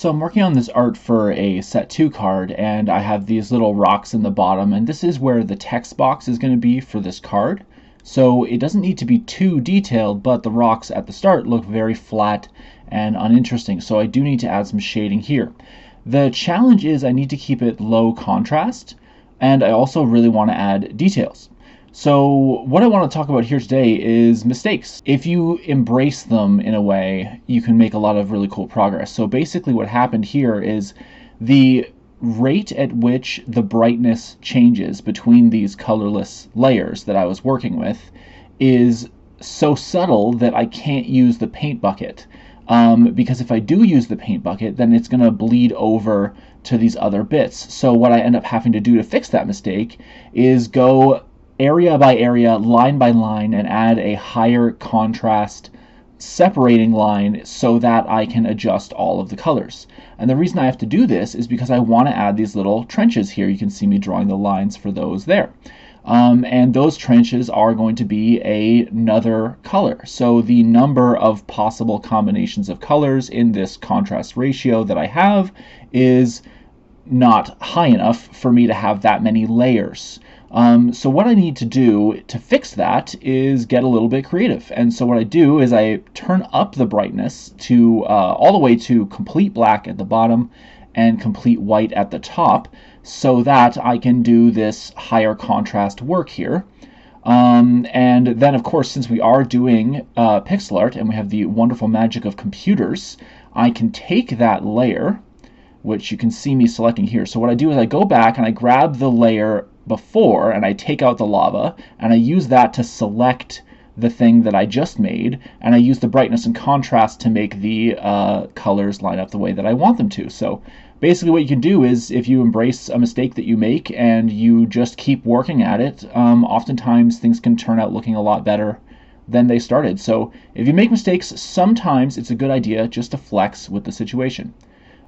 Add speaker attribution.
Speaker 1: So I'm working on this art for a Set 2 card, and I have these little rocks in the bottom, and this is where the text box is going to be for this card. So it doesn't need to be too detailed, but the rocks at the start look very flat and uninteresting, so I do need to add some shading here. The challenge is I need to keep it low contrast, and I also really want to add details. So what I want to talk about here today is mistakes. If you embrace them in a way, you can make a lot of really cool progress. So basically what happened here is the rate at which the brightness changes between these colorless layers that I was working with is so subtle that I can't use the paint bucket. Because if I do use the paint bucket, then it's going to bleed over to these other bits. So what I end up having to do to fix that mistake is go area by area, line by line, and add a higher contrast separating line so that I can adjust all of the colors. And the reason I have to do this is because I want to add these little trenches here. You can see me drawing the lines for those there. And those trenches are going to be another color. So the number of possible combinations of colors in this contrast ratio that I have is not high enough for me to have that many layers. So what I need to do to fix that is get a little bit creative. And so what I do is I turn up the brightness to all the way to complete black at the bottom and complete white at the top, so that I can do this higher contrast work here. And then, of course, since we are doing pixel art and we have the wonderful magic of computers, I can take that layer, which you can see me selecting here. So what I do is I go back and I grab the layer before and I take out the lava, and I use that to select the thing that I just made, and I use the brightness and contrast to make the colors line up the way that I want them to. So basically what you can do is, if you embrace a mistake that you make and you just keep working at it, oftentimes things can turn out looking a lot better than they started. So if you make mistakes, sometimes it's a good idea just to flex with the situation.